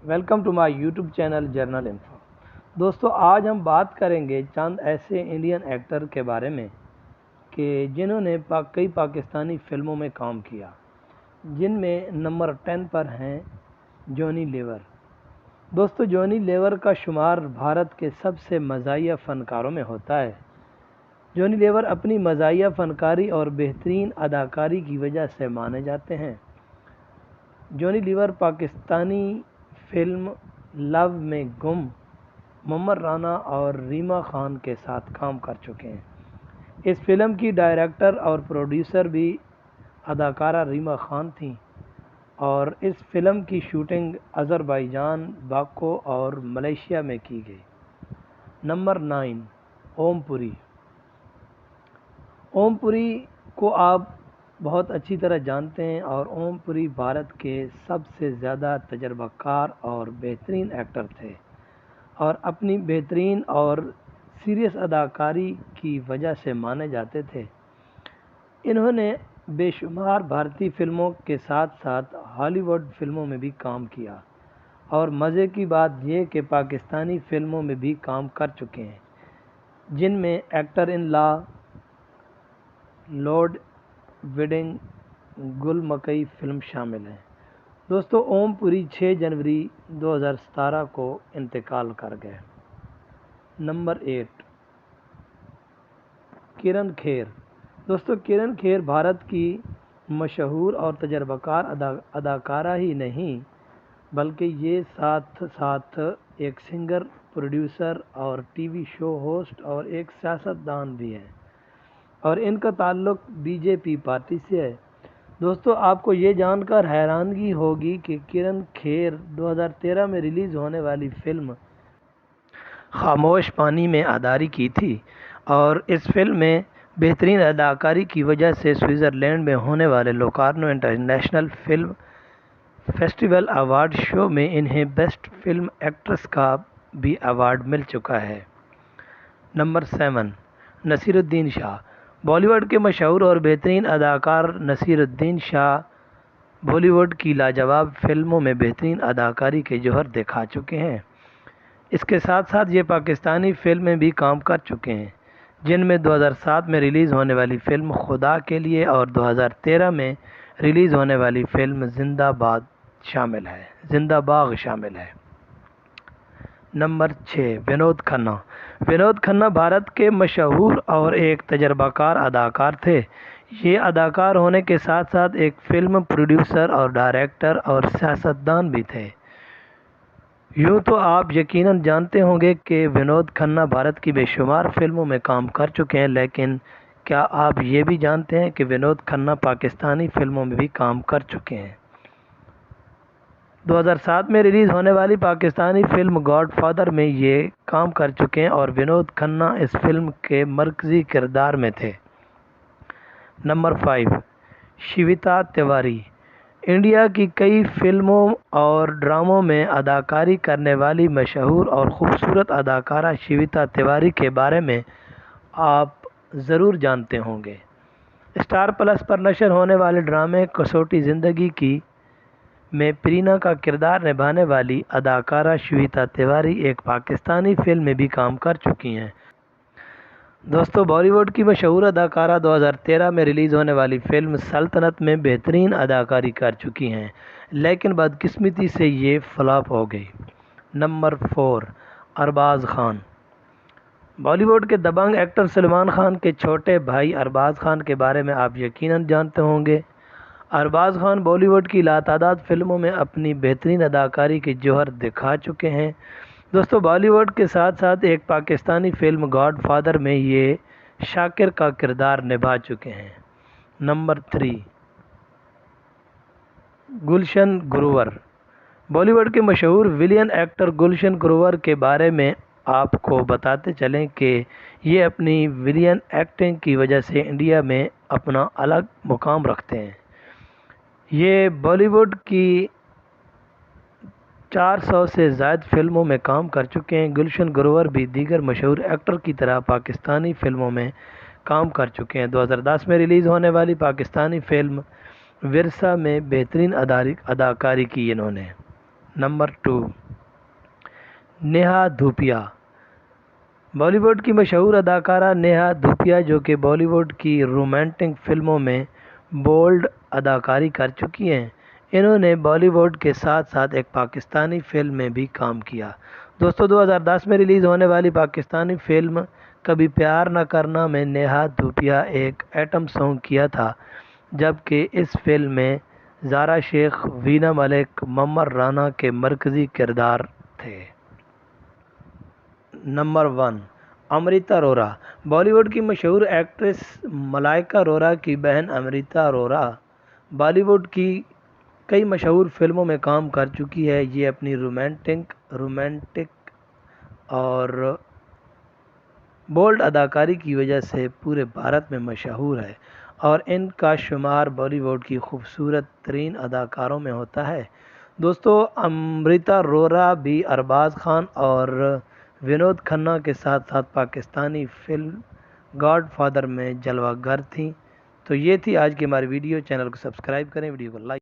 Welcome to my YouTube channel journal info. दोस्तों, आज हम बात करेंगे चंद ऐसे इंडियन एक्टर के बारे में कि जिन्होंने कई पाकिस्तानी फिल्मों में काम किया, जिनमें नंबर 10 पर हैं जॉनी लीवर। दोस्तों, जॉनी लीवर का शुमार भारत के सबसे मज़ाहिया फ़नकारों में होता है। जॉनी लीवर अपनी मज़ाहिया फ़नकारी और बेहतरीन अदाकारी की वजह से माने जाते हैं। जॉनी लीवर पाकिस्तानी फिल्म लव में गुम मोहम्मद राना और रीमा खान के साथ काम कर चुके हैं। इस फिल्म की डायरेक्टर और प्रोड्यूसर भी अदाकारा रीमा खान थीं और इस फिल्म की शूटिंग अज़रबैजान, बाको और मलेशिया में की गई। नंबर 9, ओम पुरी। ओम पुरी को आप बहुत अच्छी तरह जानते हैं और ओम पुरी भारत के सबसे ज़्यादा तजर्बाकार और बेहतरीन एक्टर थे और अपनी बेहतरीन और सीरियस अदाकारी की वजह से माने जाते थे। इन्होंने बेशुमार भारतीय फिल्मों के साथ साथ हॉलीवुड फिल्मों में भी काम किया और मज़े की बात यह कि पाकिस्तानी फिल्मों में भी काम कर चुके हैं, जिनमें actor in law, Lord wedding, गुल मकई फिल्म शामिल है। दोस्तों, ओम पुरी 6 जनवरी 2017 को इंतकाल कर गए। नंबर 8, किरण खेर। दोस्तों, किरण खेर भारत की मशहूर और तजर्बाकार अदाकारा ही नहीं बल्कि ये साथ साथ एक सिंगर, प्रोड्यूसर और टीवी शो होस्ट और एक सियासतदान भी है और इनका ताल्लुक़ बीजेपी पार्टी से है। दोस्तों, आपको ये जानकर हैरानगी होगी कि किरण खेर 2013 में रिलीज़ होने वाली फिल्म खामोश पानी में अदाकारी की थी और इस फिल्म में बेहतरीन अदाकारी की वजह से स्विट्ज़रलैंड में होने वाले Locarno international film festival award show में इन्हें बेस्ट फिल्म एक्ट्रेस का भी अवार्ड मिल चुका है। नंबर 7, नसीरुद्दीन शाह। बॉलीवुड के मशहूर और बेहतरीन अदाकार नसीरुद्दीन शाह बॉलीवुड की लाजवाब फिल्मों में बेहतरीन अदाकारी के जौहर दिखा चुके हैं। इसके साथ साथ ये पाकिस्तानी फिल्म में भी काम कर चुके हैं, जिनमें 2007 में रिलीज़ होने वाली फ़िल्म खुदा के लिए और 2013 में रिलीज़ होने वाली फ़िल्म जिंदाबाग शामिल है। नंबर 6, विनोद खन्ना। विनोद खन्ना भारत के मशहूर और एक तजर्बाकार अदाकार थे। ये अदाकार होने के साथ साथ एक फ़िल्म प्रोड्यूसर और डायरेक्टर और सियासतदान भी थे। यूँ तो आप यकीनन जानते होंगे कि विनोद खन्ना भारत की बेशुमार फिल्मों में काम कर चुके हैं, लेकिन क्या आप ये भी जानते हैं कि विनोद खन्ना पाकिस्तानी फिल्मों में भी काम कर चुके हैं। 2007 में रिलीज़ होने वाली पाकिस्तानी फिल्म गॉडफादर में ये काम कर चुके हैं और विनोद खन्ना इस फिल्म के मरकज़ी किरदार में थे। नंबर 5, शिविता तिवारी। इंडिया की कई फिल्मों और ड्रामों में अदाकारी करने वाली मशहूर और ख़ूबसूरत अदाकारा शिविता तिवारी के बारे में आप ज़रूर जानते होंगे। स्टार प्लस पर नशर होने वाले ड्रामे कसौटी ज़िंदगी की में प्रीना का किरदार निभाने वाली अदाकारा शिविता तिवारी एक पाकिस्तानी फिल्म में भी काम कर चुकी हैं। दोस्तों, बॉलीवुड की मशहूर अदाकारा 2013 में रिलीज़ होने वाली फ़िल्म सल्तनत में बेहतरीन अदाकारी कर चुकी हैं, लेकिन बदकिस्मती से ये फ्लॉप हो गई। नंबर 4, अरबाज़ खान। बॉलीवुड के दबंग एक्टर सलमान खान के छोटे भाई अरबाज़ खान के बारे में आप यकीनन जानते होंगे। अरबाज़ खान बॉलीवुड की लातादाद फिल्मों में अपनी बेहतरीन अदाकारी के जौहर दिखा चुके हैं। दोस्तों, बॉलीवुड के साथ साथ एक पाकिस्तानी फिल्म गॉडफादर में ये शाकिर का किरदार निभा चुके हैं। नंबर 3, गुलशन ग्रोवर। बॉलीवुड के मशहूर विलियन एक्टर गुलशन ग्रोवर के बारे में आपको बताते चलें कि ये अपनी विलियन एक्टिंग की वजह से इंडिया में अपना अलग मुकाम रखते हैं। ये बॉलीवुड की 400 से ज़ायद फिल्मों में काम कर चुके हैं। गुलशन ग्रोवर भी दीगर मशहूर एक्टर की तरह पाकिस्तानी फिल्मों में काम कर चुके हैं। 2010 में रिलीज़ होने वाली पाकिस्तानी फिल्म विरसा में बेहतरीन अदाकारी की इन्होंने। نمبر 2، نیہا دھوپیا۔ بالی ووڈ کی مشہور اداکارہ نیہا دھوپیا، جو کہ بالی ووڈ کی رومانٹک فلموں میں بولڈ اداکاری کر چکی ہیں، انہوں نے بالی ووڈ کے ساتھ ساتھ ایک پاکستانی فلم میں بھی کام کیا۔ دوستو 2010 میں ریلیز ہونے والی پاکستانی فلم کبھی پیار نہ کرنا میں نیہا دھوپیا ایک ایٹم سانگ کیا تھا، جبکہ اس فلم میں زارا شیخ، وینا ملک، ممر رانا کے مرکزی کردار تھے۔ نمبر 1، امرتا اروڑہ۔ بالی ووڈ کی مشہور ایکٹریس ملائکہ اروڑہ کی بہن امرتا اروڑہ بالی ووڈ کی کئی مشہور فلموں میں کام کر چکی ہے۔ یہ اپنی رومانٹک اور بولڈ اداکاری کی وجہ سے پورے بھارت میں مشہور ہے، اور ان کا شمار بالی ووڈ کی خوبصورت ترین اداکاروں میں ہوتا ہے۔ دوستو امرتا اروڑہ بھی ارباز خان اور ونود کھنہ کے ساتھ ساتھ پاکستانی فلم گاڈ فادر میں جلوہ گر تھیں۔ تو یہ تھی آج کی ہماری ویڈیو۔ چینل کو سبسکرائب کریں، ویڈیو کو لائک